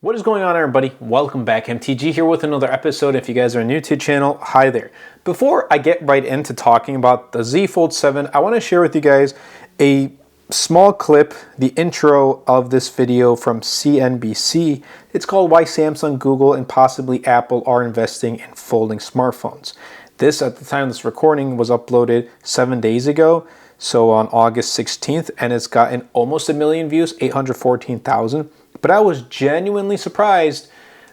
What is going on, everybody? Welcome back. MTG here with another episode. If you guys are new to the channel, hi there. Before I get right into talking about the Z Fold 7, I want to share with you guys a small clip, the intro of this video from CNBC. It's called Why Samsung, Google, and possibly Apple are investing in folding smartphones. This, at the time of this recording, was uploaded 7 days ago, so on August 16th, and it's gotten almost 1 million views, 814,000. But I was genuinely surprised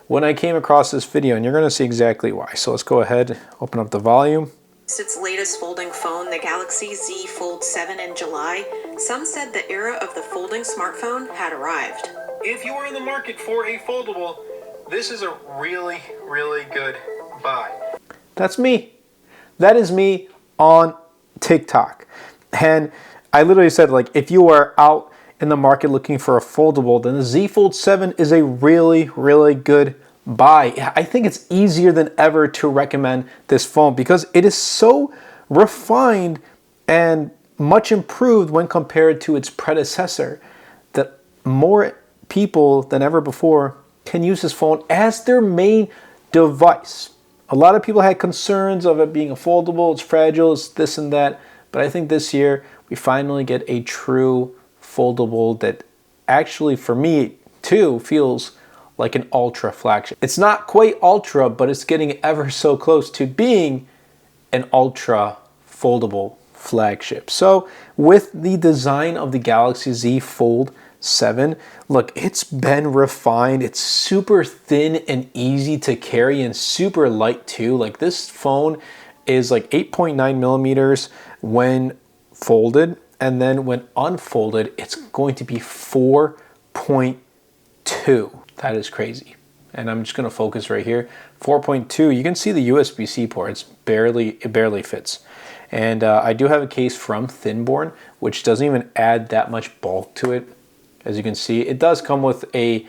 when I came across this video, and you're going to see exactly why. So let's go ahead, open up the volume. Its latest folding phone, the Galaxy Z Fold 7 in July, some said the era of the folding smartphone had arrived. If you are in the market for a foldable, this is a really, really good buy. That's me. That is me on TikTok. And I literally said, like, if you are out in the market looking for a foldable, then the Z Fold 7 is a really, really good buy. I think it's easier than ever to recommend this phone because it is so refined and much improved when compared to its predecessor that more people than ever before can use this phone as their main device. A lot of people had concerns of it being a foldable, it's fragile, it's this and that, but I think this year we finally get a true foldable that actually, for me too, feels like an ultra flagship. It's not quite ultra, but it's getting ever so close to being an ultra foldable flagship. So with the design of the Galaxy Z Fold 7, look, it's been refined. It's super thin and easy to carry and super light too. Like, this phone is like 8.9 millimeters when folded, and then when unfolded, it's going to be 4.2. That is crazy. And I'm just going to focus right here. 4.2. You can see the USB-C port. It barely fits. And I do have a case from Thinborn, which doesn't even add that much bulk to it. As you can see, it does come with a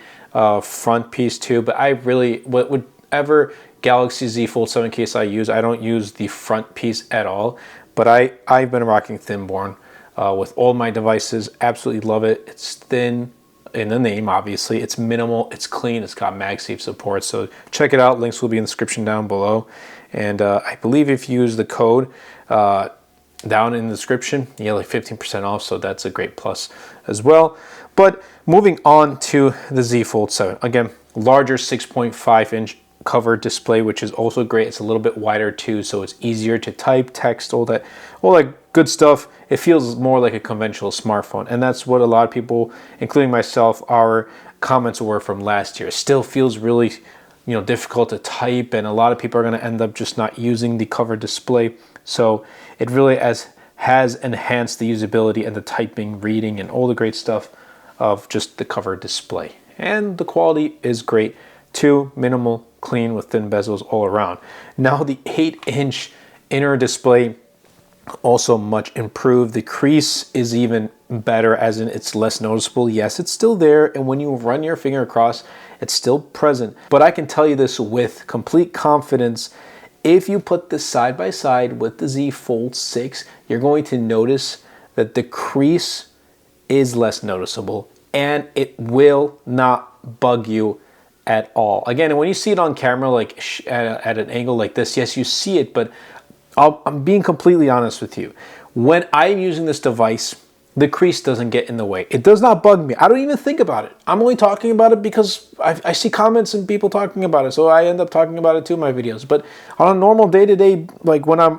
front piece too. But I really, whatever Galaxy Z Fold 7 case I use, I don't use the front piece at all. But I've been rocking Thinborn with all my devices. Absolutely love it. It's thin in the name, obviously. It's minimal, it's clean, it's got MagSafe support. So check it out. Links will be in the description down below. And I believe if you use the code down in the description, you get like 15% off. So that's a great plus as well. But moving on to the Z Fold 7. Again, larger 6.5 inch cover display, which is also great. It's a little bit wider too, so it's easier to type, text, all that good stuff. It feels more like a conventional smartphone, and that's what a lot of people, including myself, our comments were from last year. It still feels really, difficult to type, and a lot of people are going to end up just not using the cover display. So it really has enhanced the usability and the typing, reading, and all the great stuff of just the cover display. And the quality is great too, minimal, clean, with thin bezels all around. Now the 8-inch inner display, also much improved. The crease is even better, as in it's less noticeable. Yes, it's still there, and when you run your finger across, it's still present. But I can tell you this with complete confidence, if you put this side by side with the Z Fold 6, you're going to notice that the crease is less noticeable, and it will not bug you at all. Again, when you see it on camera, like at an angle like this, yes, you see it, but I'm being completely honest with you. When I'm using this device, the crease doesn't get in the way. It does not bug me. I don't even think about it. I'm only talking about it because I see comments and people talking about it, so I end up talking about it too in my videos. But on a normal day-to-day, like when I'm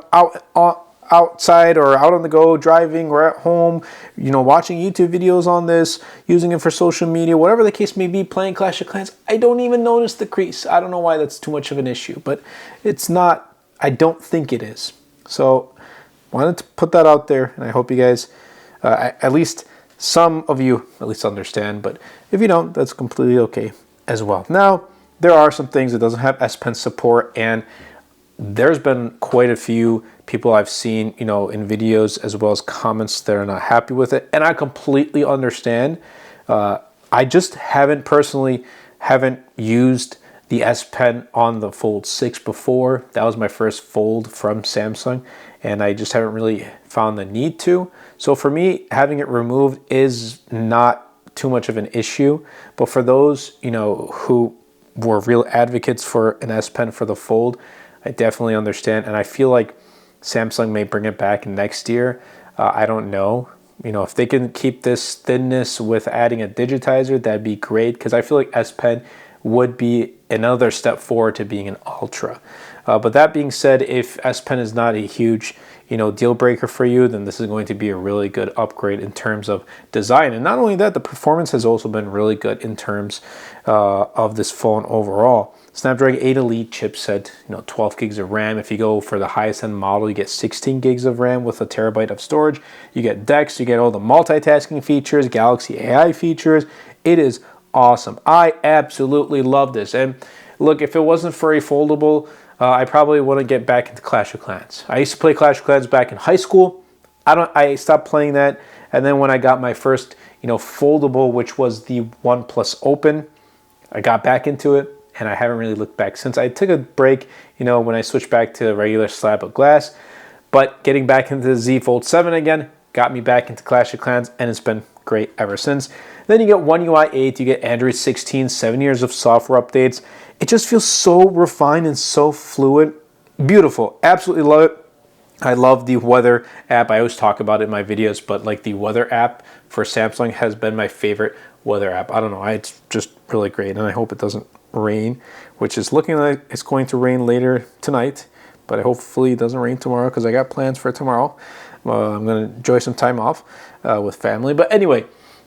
outside or out on the go, driving or at home, watching YouTube videos on this, using it for social media, whatever the case may be, playing Clash of Clans, I don't even notice the crease. I don't know why that's too much of an issue, but it's not. I don't think it is. So wanted to put that out there, and I hope you guys, at least some of you, at least understand. But if you don't, that's completely okay as well. Now, there are some things it doesn't have S Pen support, and there's been quite a few people I've seen, in videos as well as comments that are not happy with it, and I completely understand. I just haven't used the S Pen on the Fold 6 before. That was my first fold from Samsung, and I just haven't really found the need to. So for me, having it removed is not too much of an issue. But for those, you know, who were real advocates for an S Pen for the Fold, I definitely understand. And I feel like Samsung may bring it back next year. I don't know. You know, if they can keep this thinness with adding a digitizer, that'd be great, because I feel like S Pen would be another step forward to being an Ultra. But that being said, if S Pen is not a huge, you know, deal breaker for you, then this is going to be a really good upgrade in terms of design. And not only that, the performance has also been really good in terms of this phone overall. Snapdragon 8 Elite chipset, you know, 12 gigs of RAM. If you go for the highest end model, you get 16 gigs of RAM with a terabyte of storage. You get DeX, you get all the multitasking features, Galaxy AI features. It is awesome. I absolutely love this. And look, if it wasn't for a foldable, I probably wouldn't get back into Clash of Clans. I used to play Clash of Clans back in high school. I stopped playing that, and then when I got my first, you know, foldable, which was the OnePlus Open, I got back into it, and I haven't really looked back since. I took a break, you know, when I switched back to a regular slab of glass, but getting back into the Z Fold 7 again got me back into Clash of Clans, and it's been great ever since. Then you get One UI 8, you get Android 16, 7 years of software updates. It just feels so refined and so fluid. Beautiful. Absolutely love it. I love the weather app. I always talk about it in my videos, but like the weather app for Samsung has been my favorite weather app. I don't know. It's just really great, and I hope it doesn't rain, which is looking like it's going to rain later tonight, but hopefully it doesn't rain tomorrow because I got plans for tomorrow. I'm going to enjoy some time off with family. But anyway,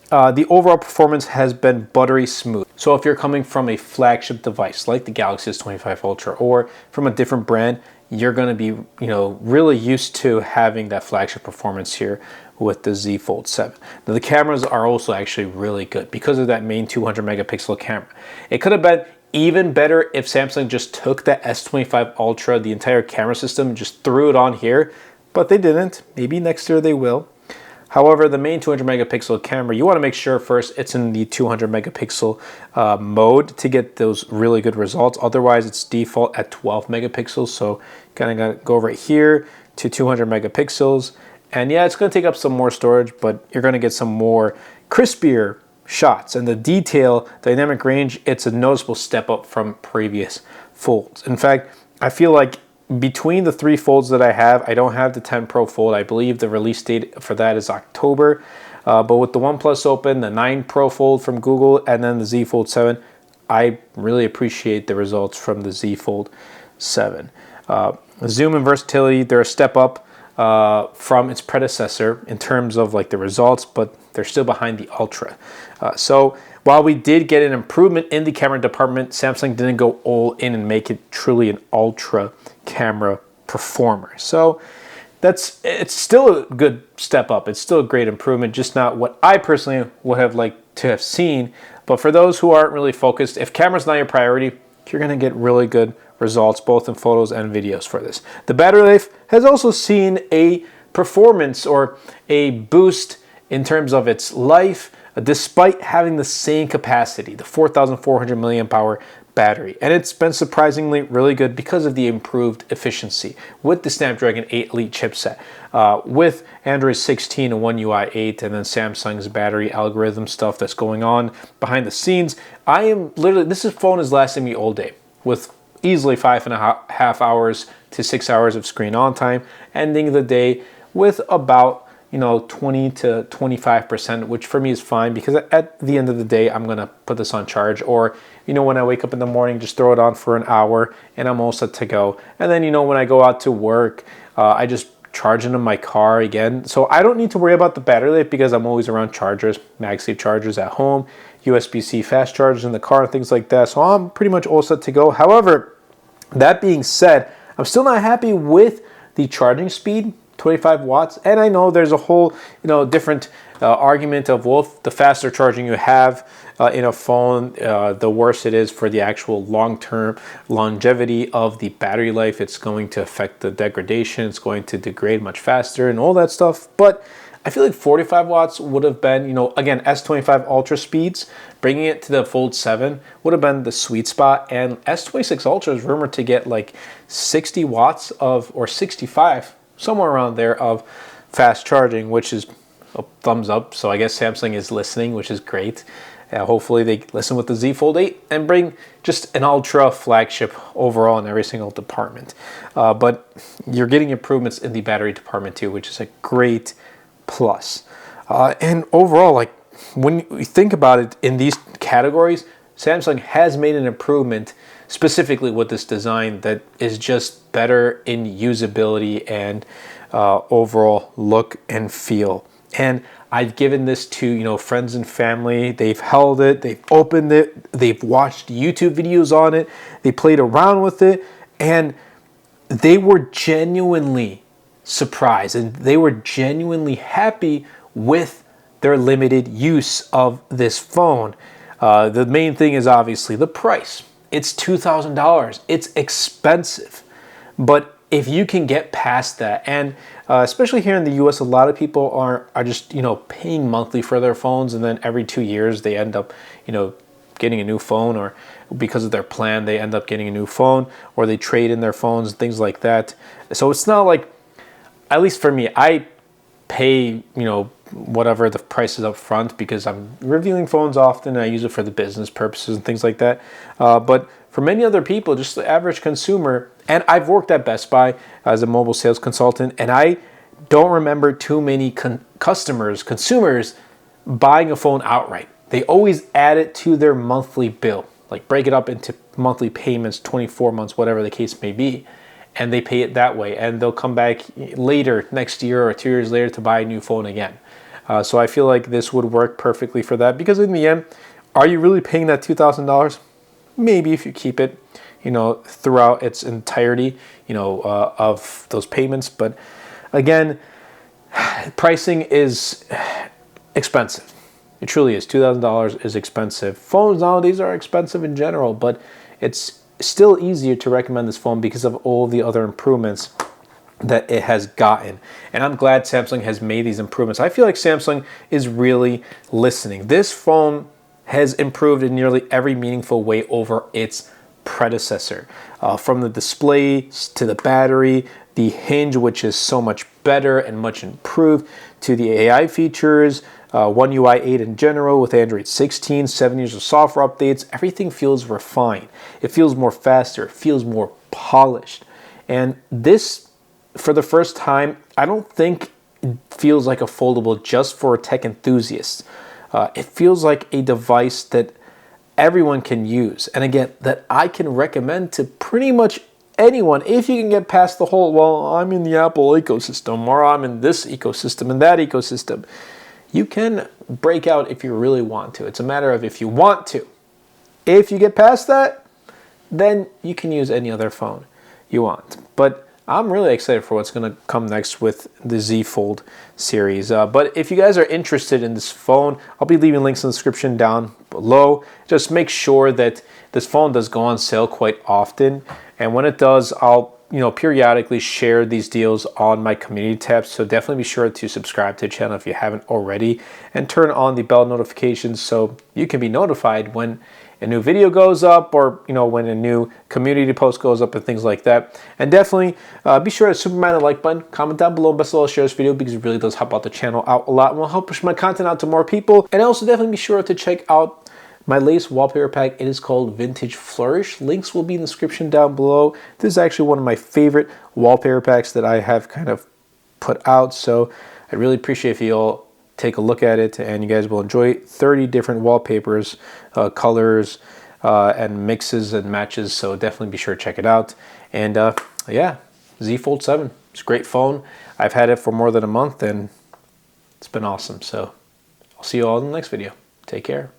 the overall performance has been buttery smooth. So if you're coming from a flagship device like the Galaxy S25 Ultra or from a different brand, you're going to be, you know, really used to having that flagship performance here with the Z Fold 7. Now the cameras are also actually really good because of that main 200 megapixel camera. It could have been even better if Samsung just took the S25 Ultra, the entire camera system, and just threw it on here, but they didn't. Maybe next year they will. However, the main 200 megapixel camera, you want to make sure first it's in the 200 megapixel mode to get those really good results. Otherwise, it's default at 12 megapixels. So kind of go right here to 200 megapixels. And yeah, it's going to take up some more storage, but you're going to get some more crispier shots. And the detail, dynamic range, it's a noticeable step up from previous folds. In fact, I feel like between the 3 folds that I have, I don't have the 10 Pro Fold. I believe the release date for that is October. But with the OnePlus Open, the 9 Pro Fold from Google, and then the Z Fold 7, I really appreciate the results from the Z Fold 7. Zoom and versatility, they're a step up from its predecessor in terms of like the results, but they're still behind the Ultra. So while we did get an improvement in the camera department, Samsung didn't go all in and make it truly an Ultra camera performer. So it's still a good step up. It's still a great improvement, just not what I personally would have liked to have seen. But for those who aren't really focused, if camera's not your priority, you're going to get really good results both in photos and videos for this. The battery life has also seen a performance or a boost in terms of its life, despite having the same capacity, the 4,400 milliamp hour battery. And it's been surprisingly really good because of the improved efficiency with the Snapdragon 8 Elite chipset, with Android 16 and One UI 8, and then Samsung's battery algorithm stuff that's going on behind the scenes. I am literally, this phone is lasting me all day with easily 5.5 hours to 6 hours of screen on time, ending the day with about 20 to 25%, which for me is fine because at the end of the day, I'm gonna put this on charge, or when I wake up in the morning, just throw it on for an hour and I'm all set to go. And then when I go out to work, I just charge it in my car again. So I don't need to worry about the battery life because I'm always around chargers, MagSafe chargers at home, USB-C fast chargers in the car and things like that. So I'm pretty much all set to go. However, that being said, I'm still not happy with the charging speed. 25 watts, and I know there's a whole different argument of, well, the faster charging you have in a phone, the worse it is for the actual long-term longevity of the battery life. It's going to affect the degradation, it's going to degrade much faster and all that stuff. But I feel like 45 watts would have been, again, S25 Ultra speeds, bringing it to the Fold 7 would have been the sweet spot. And S26 Ultra is rumored to get like 60 watts of, or 65, somewhere around there, of fast charging, which is a thumbs up. So I guess Samsung is listening, which is great. Hopefully they listen with the Z Fold 8 and bring just an ultra flagship overall in every single department. But you're getting improvements in the battery department too, which is a great plus. And overall, like when you think about it in these categories, Samsung has made an improvement specifically with this design that is just better in usability and overall look and feel. And I've given this to, friends and family. They've held it, they've opened it, they've watched YouTube videos on it, they played around with it, and they were genuinely surprised and they were genuinely happy with their limited use of this phone. The main thing is obviously the price. It's $2,000. It's expensive. But if you can get past that, and especially here in the US, a lot of people are just, paying monthly for their phones, and then every 2 years they end up, getting a new phone, or because of their plan, they end up getting a new phone, or they trade in their phones, things like that. So it's not like, at least for me, I pay, whatever the price is up front because I'm reviewing phones often and I use it for the business purposes and things like that. But for many other people, just the average consumer, and I've worked at Best Buy as a mobile sales consultant, and I don't remember too many consumers buying a phone outright. They always add it to their monthly bill, like break it up into monthly payments, 24 months, whatever the case may be, and they pay it that way, and they'll come back later next year or 2 years later to buy a new phone again. So I feel like this would work perfectly for that, because in the end, are you really paying that $2,000? Maybe if you keep it, throughout its entirety, of those payments. But again, pricing is expensive. It truly is. $2,000 is expensive. Phones nowadays are expensive in general, but it's still easier to recommend this phone because of all the other improvements that it has gotten. And I'm glad Samsung has made these improvements. I feel like Samsung is really listening. This phone has improved in nearly every meaningful way over its predecessor. From the display to the battery, the hinge, which is so much better and much improved, to the AI features, One UI 8 in general with Android 16, 7 years of software updates. Everything feels refined. It feels more faster. It feels more polished. And this, for the first time, I don't think it feels like a foldable just for tech enthusiasts. It feels like a device that everyone can use. And again, that I can recommend to pretty much anyone if you can get past the whole, well, I'm in the Apple ecosystem, or I'm in this ecosystem and that ecosystem. You can break out if you really want to. It's a matter of if you want to. If you get past that, then you can use any other phone you want. But I'm really excited for what's going to come next with the Z Fold series. But if you guys are interested in this phone, I'll be leaving links in the description down below. Just make sure that this phone does go on sale quite often. And when it does, I'll periodically share these deals on my community tab. So definitely be sure to subscribe to the channel if you haven't already, and turn on the bell notifications so you can be notified when a new video goes up, or when a new community post goes up and things like that. And definitely be sure to superman the like button, comment down below, and best of all, share this video because it really does help out the channel out a lot and will help push my content out to more people. And also definitely be sure to check out my latest wallpaper pack. It is called Vintage Flourish. Links will be in the description down below. This is actually one of my favorite wallpaper packs that I have kind of put out. So I really appreciate if you all take a look at it, and you guys will enjoy 30 different wallpapers, colors, and mixes and matches. So definitely be sure to check it out. And yeah, Z Fold 7. It's a great phone. I've had it for more than a month and it's been awesome. So I'll see you all in the next video. Take care.